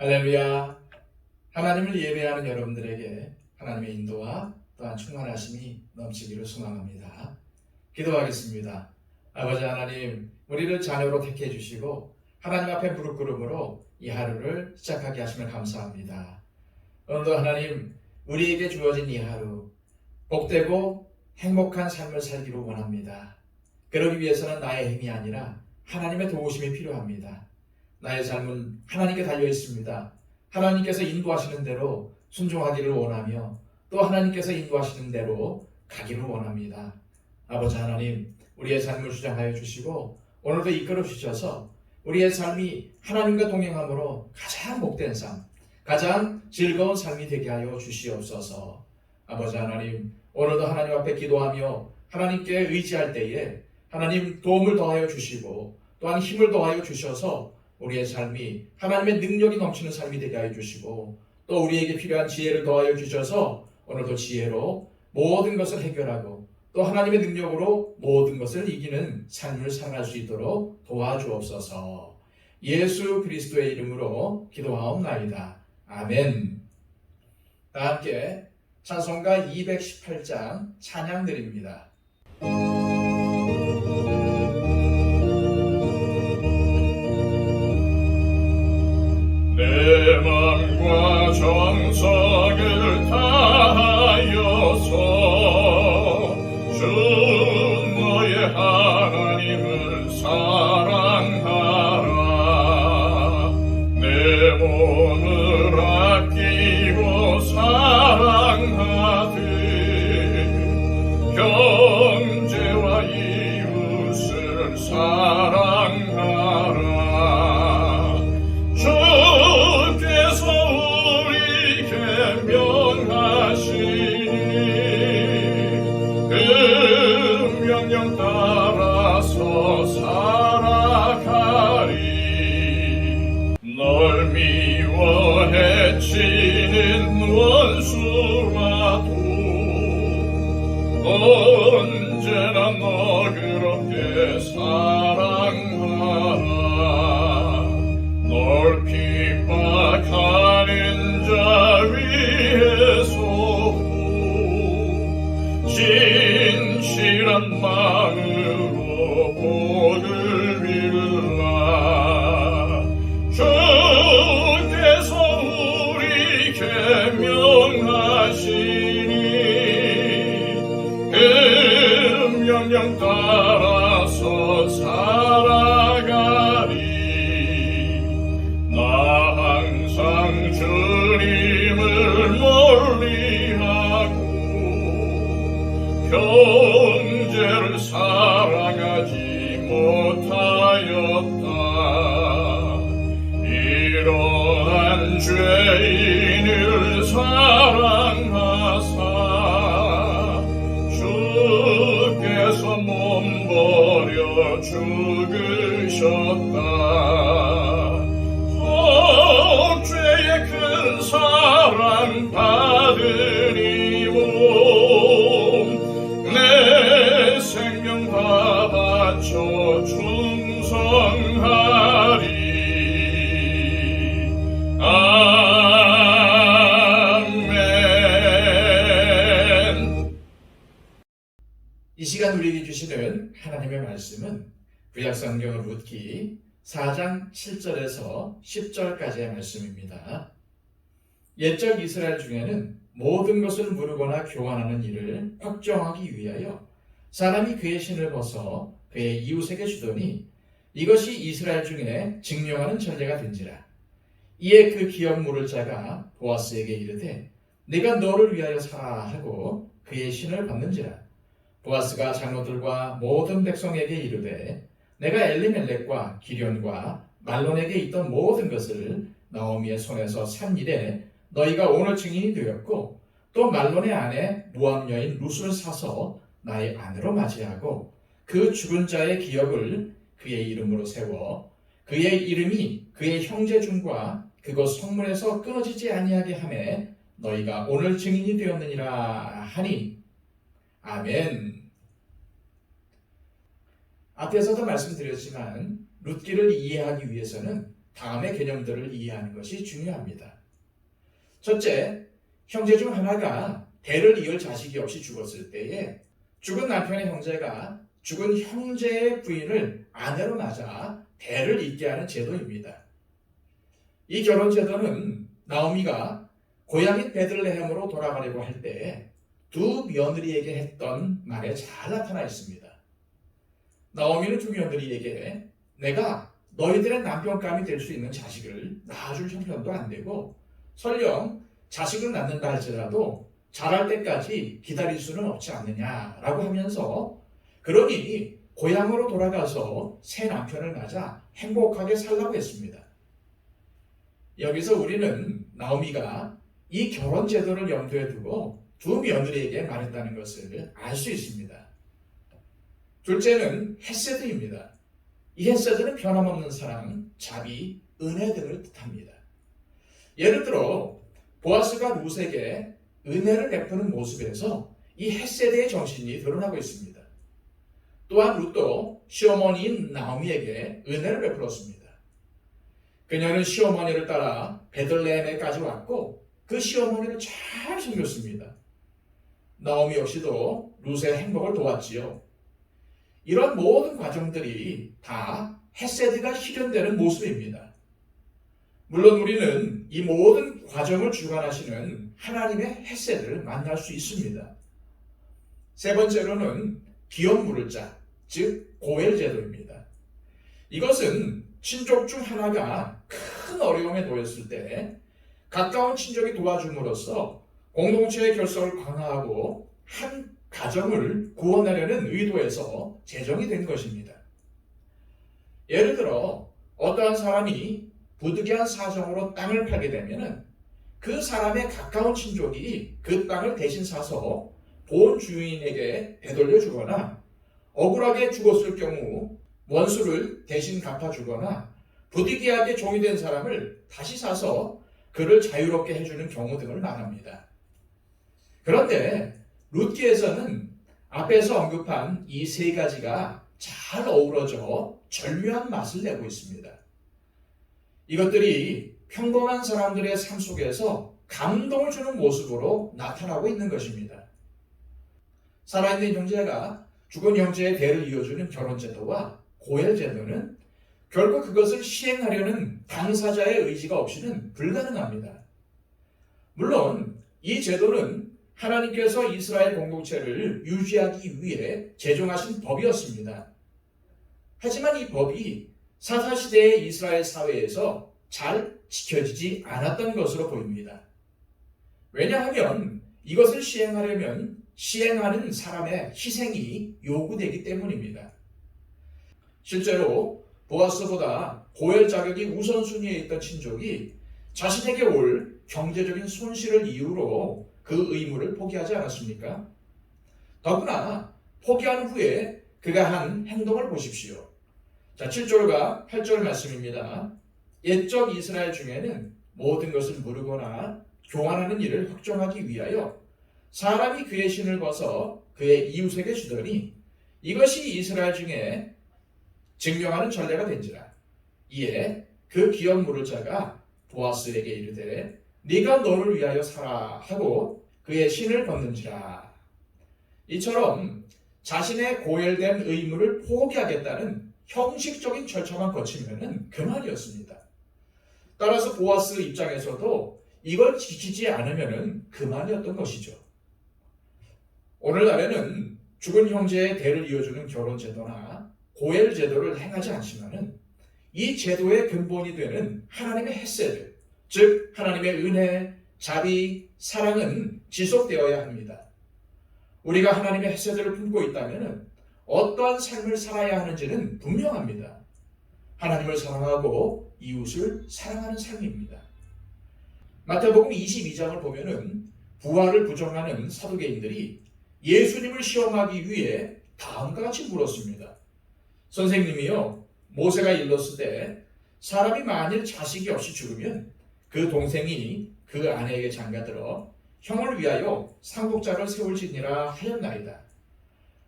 할렐루야. 하나님을 예배하는 여러분들에게 하나님의 인도와 또한 충만하심이 넘치기를 소망합니다. 기도하겠습니다. 아버지 하나님, 우리를 자녀로 택해 주시고 하나님 앞에 무릎 꿇음으로 이 하루를 시작하게 하심을 감사합니다. 오늘도 하나님, 우리에게 주어진 이 하루 복되고 행복한 삶을 살기를 원합니다. 그러기 위해서는 나의 힘이 아니라 하나님의 도우심이 필요합니다. 나의 삶은 하나님께 달려 있습니다. 하나님께서 인도하시는 대로 순종하기를 원하며 또 하나님께서 인도하시는 대로 가기를 원합니다. 아버지 하나님, 우리의 삶을 주장하여 주시고 오늘도 이끌어 주셔서 우리의 삶이 하나님과 동행함으로 가장 복된 삶, 가장 즐거운 삶이 되게 하여 주시옵소서. 아버지 하나님, 오늘도 하나님 앞에 기도하며 하나님께 의지할 때에 하나님 도움을 더하여 주시고 또한 힘을 더하여 주셔서 우리의 삶이 하나님의 능력이 넘치는 삶이 되게 하여 주시고 또 우리에게 필요한 지혜를 더하여 주셔서 오늘도 지혜로 모든 것을 해결하고 또 하나님의 능력으로 모든 것을 이기는 삶을 살아갈 수 있도록 도와주옵소서. 예수 그리스도의 이름으로 기도하옵나이다. 아멘. 다 함께 찬송가 218장 찬양 드립니다. 내 맘과 정성을 다하여서 주 너의 하나님을 사랑하라. 내 몸을 아끼고 사랑하듯 형제와 이웃을 사랑하라. 명령 따라서 살아가리. 널 미워 해치는 원수라도 언제나 너그럽게 사랑하라. 널 핍박하는 자 위에서 진실한 마음으로 복을 빌라. 주께서 우리에게 명하시니 그 명령 따라서 살아가리. 나 항상 주님을 멀리하고 형제를 사랑하지 못하였다. 이러한 죄인을 사랑하사 주께서 몸버려 죽으셨다. 죄의 큰 사랑 받으니 내 생명 다 바쳐 충성하리. 아멘. 이 시간 우리에게 주시는 하나님의 말씀은 구약성경 룻기 4장 7절에서 10절까지의 말씀입니다. 옛적 이스라엘 중에는 모든 것을 물으거나 교환하는 일을 확정하기 위하여 사람이 그의 신을 벗어 그의 이웃에게 주더니 이것이 이스라엘 중에 증명하는 전례가 된지라. 이에 그 기업 물을 자가 보아스에게 이르되 내가 너를 위하여 사라 하고 그의 신을 받는지라. 보아스가 장로들과 모든 백성에게 이르되 내가 엘리멜렉과 기련과 말론에게 있던 모든 것을 나오미의 손에서 산 일에 너희가 오늘 증인이 되었고 또 말론의 아내 모압 여인 룻을 사서 나의 아내로 맞이하고 그 죽은 자의 기업을 그의 이름으로 세워 그의 이름이 그의 형제 중과 그곳 성문에서 끊어지지 아니하게 하매 너희가 오늘 증인이 되었느니라 하니. 아멘. 앞에서도 말씀드렸지만 룻기를 이해하기 위해서는 다음의 개념들을 이해하는 것이 중요합니다. 첫째, 형제 중 하나가 대를 이을 자식이 없이 죽었을 때에 죽은 남편의 형제가 죽은 형제의 부인을 아내로 맞아 대를 잇게 하는 제도입니다. 이 결혼 제도는 나오미가 고향인 베들레헴으로 돌아가려고 할 때 두 며느리에게 했던 말에 잘 나타나 있습니다. 나오미는 두 며느리에게 내가 너희들의 남편감이 될 수 있는 자식을 낳아줄 형편도 안 되고 설령 자식을 낳는다 할지라도 자랄 때까지 기다릴 수는 없지 않느냐라고 하면서 그러니 고향으로 돌아가서 새 남편을 맞아 행복하게 살라고 했습니다. 여기서 우리는 나오미가 이 결혼 제도를 염두에 두고 두 며느리에게 말했다는 것을 알 수 있습니다. 둘째는 헤세드입니다. 이 헤세드는 변함없는 사랑, 자비, 은혜 등을 뜻합니다. 예를 들어 보아스가 룻에게 은혜를 베푸는 모습에서 이 헤세드의 정신이 드러나고 있습니다. 또한 룻도 시어머니인 나오미에게 은혜를 베풀었습니다. 그녀는 시어머니를 따라 베들레헴에까지 왔고 그 시어머니를 잘 섬겼습니다. 나오미 역시도 룻의 행복을 도왔지요. 이런 모든 과정들이 다 헤세드가 실현되는 모습입니다. 물론 우리는 이 모든 과정을 주관하시는 하나님의 헤세드를 만날 수 있습니다. 세 번째로는 기업 물을 자, 즉 고엘 제도입니다. 이것은 친족 중 하나가 큰 어려움에 놓였을 때 가까운 친족이 도와줌으로써 공동체의 결속을 강화하고 한 가정을 구원하려는 의도에서 제정이 된 것입니다. 예를 들어 어떠한 사람이 부득이한 사정으로 땅을 팔게 되면 그 사람의 가까운 친족이 그 땅을 대신 사서 본 주인에게 되돌려 주거나 억울하게 죽었을 경우 원수를 대신 갚아주거나 부득이하게 종이 된 사람을 다시 사서 그를 자유롭게 해주는 경우 등을 말합니다. 그런데 룻기에서는 앞에서 언급한 이 세 가지가 잘 어우러져 절묘한 맛을 내고 있습니다. 이것들이 평범한 사람들의 삶 속에서 감동을 주는 모습으로 나타나고 있는 것입니다. 살아있는 형제가 죽은 형제의 대를 이어주는 결혼제도와 고엘제도는 결국 그것을 시행하려는 당사자의 의지가 없이는 불가능합니다. 물론 이 제도는 하나님께서 이스라엘 공동체를 유지하기 위해 제정하신 법이었습니다. 하지만 이 법이 사사시대의 이스라엘 사회에서 잘 지켜지지 않았던 것으로 보입니다. 왜냐하면 이것을 시행하려면 시행하는 사람의 희생이 요구되기 때문입니다. 실제로 보아스보다 고엘 자격이 우선순위에 있던 친족이 자신에게 올 경제적인 손실을 이유로 그 의무를 포기하지 않았습니까? 더구나 포기한 후에 그가 한 행동을 보십시오. 자, 7절과 8절 말씀입니다. 옛적 이스라엘 중에는 모든 것을 무르거나 교환하는 일을 확정하기 위하여 사람이 그의 신을 벗어 그의 이웃에게 주더니 이것이 이스라엘 중에 증명하는 전례가 된지라. 이에 그 기업 물을 자가 보아스에게 이르되 네가 너를 위하여 사라 하고 그의 신을 벗는지라. 이처럼 자신의 고엘된 의무를 포기하겠다는 형식적인 절차만 거치면은 그만이었습니다. 따라서 보아스 입장에서도 이걸 지키지 않으면은 그만이었던 것이죠. 오늘날에는 죽은 형제의 대를 이어주는 결혼 제도나 고엘 제도를 행하지 않지만은 이 제도의 근본이 되는 하나님의 헤세드, 즉 하나님의 은혜, 자비, 사랑은 지속되어야 합니다. 우리가 하나님의 헤세드를 품고 있다면 어떠한 삶을 살아야 하는지는 분명합니다. 하나님을 사랑하고 이웃을 사랑하는 삶입니다. 마태복음 22장을 보면은 부활을 부정하는 사두개인들이 예수님을 시험하기 위해 다음과 같이 물었습니다. 선생님이요, 모세가 일렀을 때 사람이 만일 자식이 없이 죽으면 그 동생이 그 아내에게 장가들어 형을 위하여 상속자를 세울지니라 하였나이다.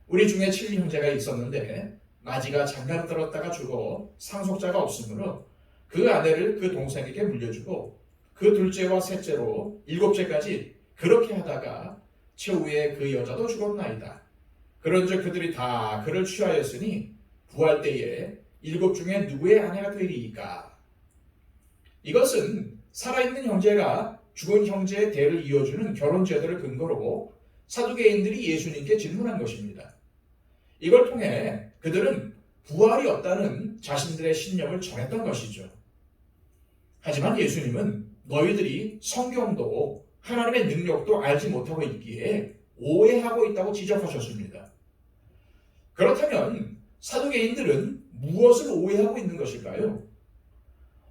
우리 중에 7형제가 있었는데 마지가 장가를 들었다가 죽어 상속자가 없으므로 그 아내를 그 동생에게 물려주고 그 둘째와 셋째로 일곱째까지 그렇게 하다가 최후에 그 여자도 죽었나이다. 그런즉 그들이 다 그를 취하였으니 부활 때에 일곱 중에 누구의 아내가 되리이까? 이것은 살아있는 형제가 죽은 형제의 대를 이어주는 결혼 제도를 근거로 사두개인들이 예수님께 질문한 것입니다. 이걸 통해 그들은 부활이 없다는 자신들의 신념을 전했던 것이죠. 하지만 예수님은 너희들이 성경도 하나님의 능력도 알지 못하고 있기에 오해하고 있다고 지적하셨습니다. 그렇다면 사두개인들은 무엇을 오해하고 있는 것일까요?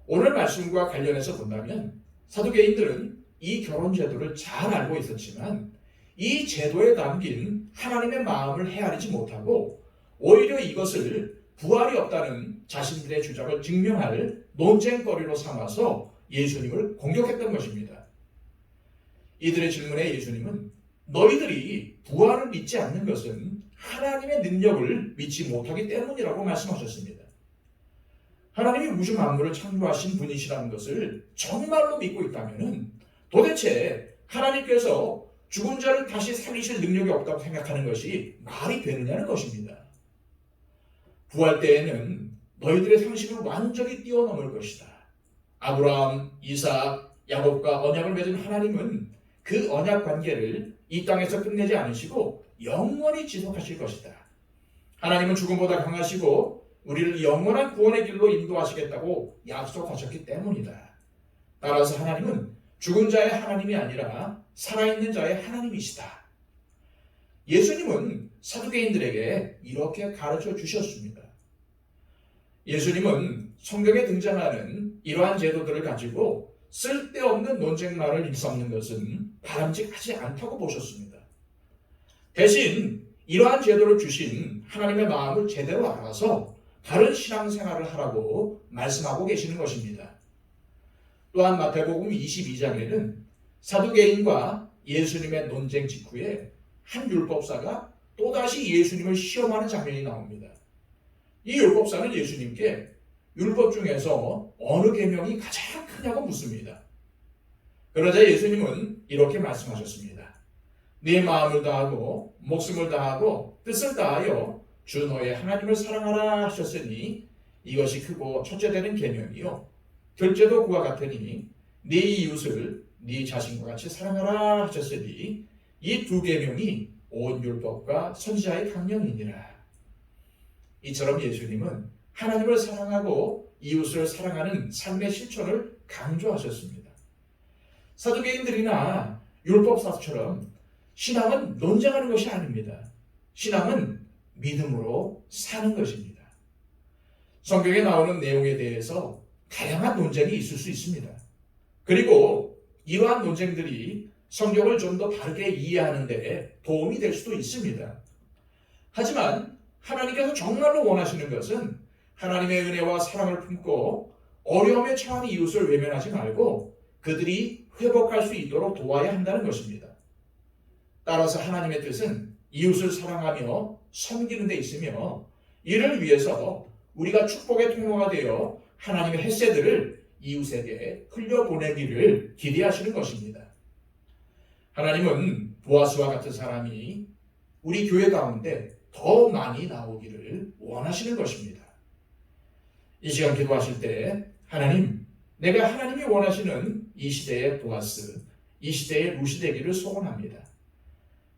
오늘 말씀과 관련해서 본다면 사두개인들은 이 결혼 제도를 잘 알고 있었지만 이 제도에 담긴 하나님의 마음을 헤아리지 못하고 오히려 이것을 부활이 없다는 자신들의 주장을 증명할 논쟁거리로 삼아서 예수님을 공격했던 것입니다. 이들의 질문에 예수님은 너희들이 부활을 믿지 않는 것은 하나님의 능력을 믿지 못하기 때문이라고 말씀하셨습니다. 하나님이 우주 만물을 창조하신 분이시라는 것을 정말로 믿고 있다면 도대체 하나님께서 죽은 자를 다시 살리실 능력이 없다고 생각하는 것이 말이 되느냐는 것입니다. 부활 때에는 너희들의 상식을 완전히 뛰어넘을 것이다. 아브라함, 이삭, 야곱과 언약을 맺은 하나님은 그 언약 관계를 이 땅에서 끝내지 않으시고 영원히 지속하실 것이다. 하나님은 죽음보다 강하시고 우리를 영원한 구원의 길로 인도하시겠다고 약속하셨기 때문이다. 따라서 하나님은 죽은 자의 하나님이 아니라 살아있는 자의 하나님이시다. 예수님은 사두개인들에게 이렇게 가르쳐 주셨습니다. 예수님은 성경에 등장하는 이러한 제도들을 가지고 쓸데없는 논쟁만을 일삼는 것은 바람직하지 않다고 보셨습니다. 대신 이러한 제도를 주신 하나님의 마음을 제대로 알아서 다른 신앙생활을 하라고 말씀하고 계시는 것입니다. 또한 마태복음 22장에는 사두개인과 예수님의 논쟁 직후에 한 율법사가 또다시 예수님을 시험하는 장면이 나옵니다. 이 율법사는 예수님께 율법 중에서 어느 계명이 가장 크냐고 묻습니다. 그러자 예수님은 이렇게 말씀하셨습니다. 네 마음을 다하고 목숨을 다하고 뜻을 다하여 주 너의 하나님을 사랑하라 하셨으니 이것이 크고 첫째 되는 계명이요 둘째도 그와 같으니 네 이웃을 네 자신과 같이 사랑하라 하셨으니 이 두 계명이 온 율법과 선지자의 강령이니라. 이처럼 예수님은 하나님을 사랑하고 이웃을 사랑하는 삶의 실천을 강조하셨습니다. 사두개인들이나 율법사처럼 신앙은 논쟁하는 것이 아닙니다. 신앙은 믿음으로 사는 것입니다. 성경에 나오는 내용에 대해서 다양한 논쟁이 있을 수 있습니다. 그리고 이러한 논쟁들이 성경을 좀 더 바르게 이해하는 데 도움이 될 수도 있습니다. 하지만 하나님께서 정말로 원하시는 것은 하나님의 은혜와 사랑을 품고 어려움에 처한 이웃을 외면하지 말고 그들이 회복할 수 있도록 도와야 한다는 것입니다. 따라서 하나님의 뜻은 이웃을 사랑하며 섬기는 데 있으며 이를 위해서 우리가 축복의 통로가 되어 하나님의 햇새들을 이웃에게 흘려보내기를 기대하시는 것입니다. 하나님은 보아스와 같은 사람이 우리 교회 가운데 더 많이 나오기를 원하시는 것입니다. 이 시간 기도하실 때 하나님, 내가 하나님이 원하시는 이 시대의 보아스, 이 시대의 루시 되기를 소원합니다.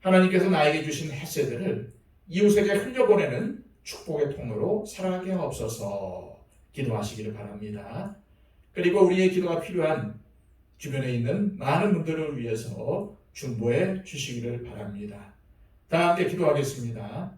하나님께서 나에게 주신 햇새들을 이웃에게 흘려보내는 축복의 통로로 살아가게 하옵소서 기도하시기를 바랍니다. 그리고 우리의 기도가 필요한 주변에 있는 많은 분들을 위해서 중보해 주시기를 바랍니다. 다 함께 기도하겠습니다.